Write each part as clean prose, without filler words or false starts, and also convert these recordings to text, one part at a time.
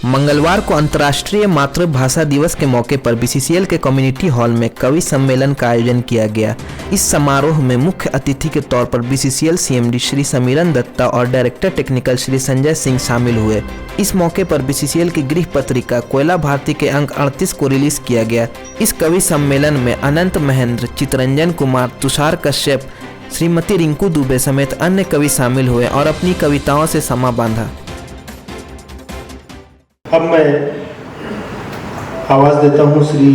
मंगलवार को अंतर्राष्ट्रीय मातृभाषा दिवस के मौके पर बीसीसीएल के कम्युनिटी हॉल में कवि सम्मेलन का आयोजन किया गया। इस समारोह में मुख्य अतिथि के तौर पर बीसीसीएल सीएमडी श्री समीरन दत्ता और डायरेक्टर टेक्निकल श्री संजय सिंह शामिल हुए। इस मौके पर बीसीसीएल की गृह पत्रिका कोयला भारती के अंक 38 को रिलीज किया गया। इस कवि सम्मेलन में अनंत महेंद्र, चितरंजन कुमार, तुषार कश्यप, श्रीमती रिंकू दुबे समेत अन्य कवि शामिल हुए और अपनी कविताओं से समा बांधा। अब मैं आवाज़ देता हूँ श्री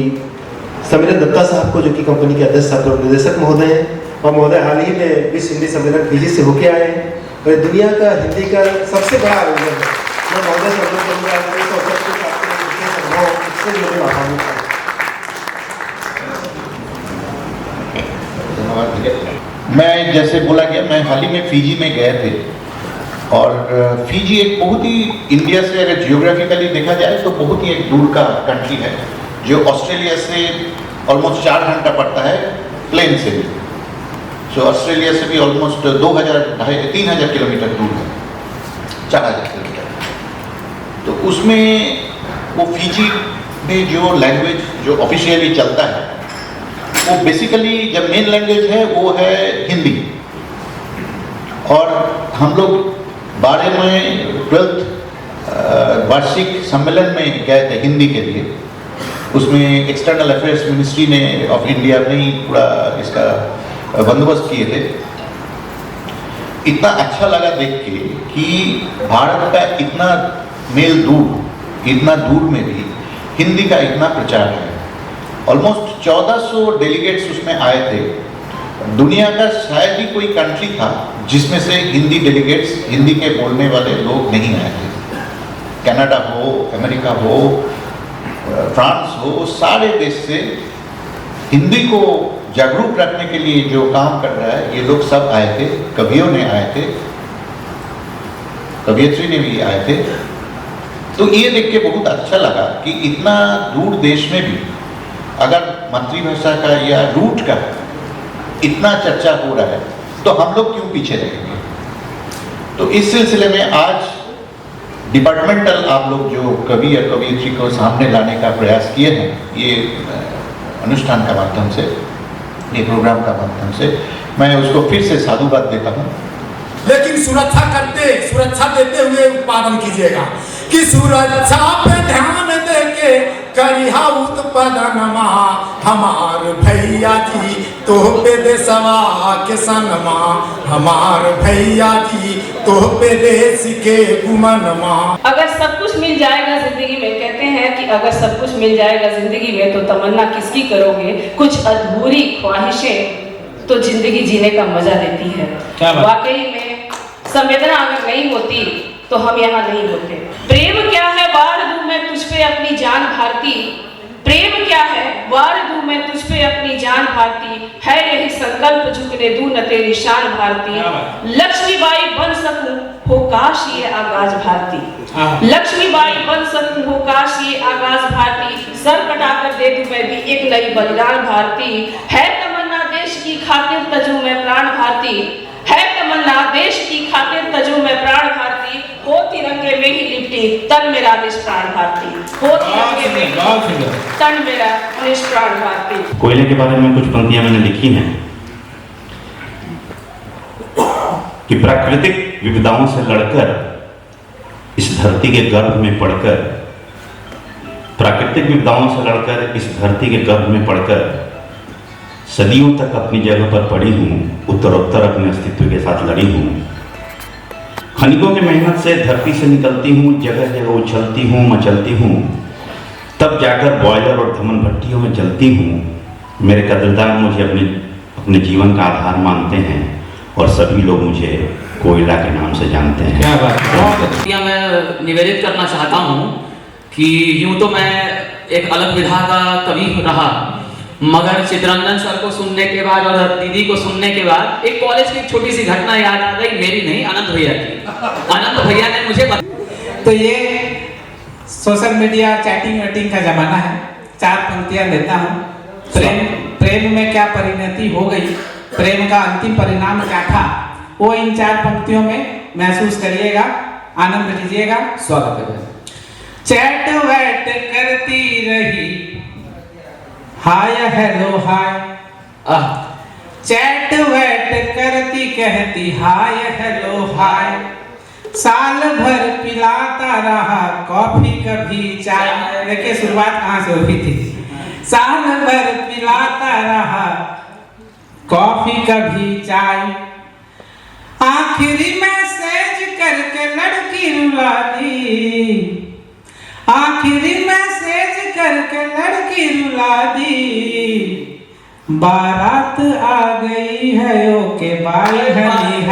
समीरन दत्ता साहब को, जो कि कंपनी के अध्यक्ष और निर्देशक महोदय हैं। और महोदय हाल ही में विश्व हिंदी सम्मेलन फिजी से होके आए हैं और दुनिया का हिंदी का सबसे बड़ा आयोजन है। मैं महोदय से अनुरोध करूँगा मैं जैसे बोला गया, मैं हाल ही में फिजी में गए थे और फिजी एक बहुत ही, इंडिया से अगर जियोग्राफिकली देखा जाए तो बहुत ही एक दूर का कंट्री है, जो ऑस्ट्रेलिया से ऑलमोस्ट 4 घंटा पड़ता है प्लेन से भी। सो ऑस्ट्रेलिया से भी ऑलमोस्ट 3,000 किलोमीटर दूर है, 4,000 किलोमीटर। तो उसमें वो फिजी में जो लैंग्वेज जो ऑफिशियली चलता है, वो बेसिकली जब मेन लैंग्वेज है वो है हिंदी। और हम लोग 12वें वार्षिक सम्मेलन में गए थे हिंदी के लिए। उसमें एक्सटर्नल अफेयर्स मिनिस्ट्री ने ऑफ इंडिया में ही पूरा इसका बंदोबस्त किए थे। इतना अच्छा लगा देख के कि भारत का इतना इतना दूर में भी हिंदी का इतना प्रचार है। ऑलमोस्ट 1400 डेलीगेट्स उसमें आए थे। दुनिया का शायद ही कोई कंट्री था जिसमें से हिंदी डेलीगेट्स, हिंदी के बोलने वाले लोग नहीं आए थे। कनाडा हो, अमेरिका हो, फ्रांस हो, सारे देश से हिंदी को जागरूक रखने के लिए जो काम कर रहा है, ये लोग सब आए थे। कवियों ने आए थे, कवियत्री ने भी आए थे। तो ये देख के बहुत अच्छा लगा कि इतना दूर देश में भी अगर मातृभाषा का या रूट का इतना चर्चा हो रहा है, तो हम लोग क्यों पीछे रहेंगे। तो इस सिलसिले में आज डिपार्टमेंटल आप लोग जो कवि या कवियत्री को सामने लाने का प्रयास किए हैं, ये अनुष्ठान का माध्यम से, ये प्रोग्राम का माध्यम से, मैं उसको फिर से साधुवाद देता हूँ। लेकिन सुरक्षा देते हुए उत्पादन कीजिएगा कि सुरक्षा पे ध्यान देके करिहा उत्पादनमा। हमार भैया जी तो पे देशवा के सनमा, हमार भैया जी तो पे देश के गुमनमा। अगर सब कुछ मिल जाएगा जिंदगी में, कहते हैं कि अगर सब कुछ मिल जाएगा जिंदगी में तो तमन्ना किसकी करोगे। कुछ अधूरी ख्वाहिशें तो जिंदगी जीने का मजा देती है। वाकई में संवेदना अगर नहीं होती तो हम यहाँ नहीं होते। प्रेम क्या है वार दूं मैं तुझ पे अपनी जान भारती। प्रेम क्या है वार दूं मैं तुझ पे अपनी जान भारती। है यही संकल्प झुकने दूं न तेरी शान भारती। लक्ष्मीबाई बन सकूं हो काश ये आगाज भारती। लक्ष्मीबाई बन सकूं हो काश ये आगाज भारती। सर कटाकर दे दूं मैं भी एक नई बलिदान भारती। है तमन्ना देश की खातिर तजू मैं प्राण भारती। है तमन्ना देश की खातिर तजू मैं प्राण भारती। हो तिरंगे में ही लिपटी तन मेरा निष्प्राण भारती। हो तिरंगे में ही तन मेरा निष्प्राण भारती। कोयले के बारे में कुछ पंक्तियां मैंने लिखी हैं कि प्राकृतिक विविधताओं से लड़कर इस धरती के गर्भ में पड़कर, प्राकृतिक विविधताओं से लड़कर इस धरती के गर्भ में पड़कर सदियों तक अपनी जगह पर पड़ी हूँ, उत्तरोत्तर अपने अस्तित्व के साथ लड़ी हूँ। खनिकों की मेहनत से धरती से निकलती हूँ, जगह जगह उछलती हूँ, मचलती हूँ, तब जाकर बॉयलर और धमन भट्टियों में जलती हूँ। मेरे कदरदान मुझे अपने जीवन का आधार मानते हैं और सभी लोग मुझे कोयला के नाम से जानते हैं। क्या बात है। मैं निवेदित करना चाहता हूँ कि यूँ तो मैं एक अलग विधा का कवि रहा, मगर चितरंजन सर को सुनने के बाद और दीदी को सुनने के बाद एक कॉलेज की छोटी सी घटना याद आ गई। मेरी नहीं, आनंद भैया की। आनंद भैया ने मुझे तो ये सोशल मीडिया चैटिंग वेटिंग का जमाना है। 4 पंक्तियां देता हूँ। प्रेम में क्या परिणति हो गई, प्रेम का अंतिम परिणाम क्या था, वो इन 4 पंक्तियों में महसूस करिएगा, आनंद लीजिएगा। स्वागत है। चैट वैट करती रही, हाय हेलो हाय, चैट वैट करती कहती हाय हेलो हाय, साल भर पिलाता रहा कॉफी कभी चाय। देखिए शुरुआत कहाँ से हुई थी। साल भर पिलाता रहा कॉफी कभी चाय, आखिरी मैसेज करके लड़की रुला दी, आखिरी मैसेज करके लड़की रुला दी, बारात आ गई है ओके बाय हनी।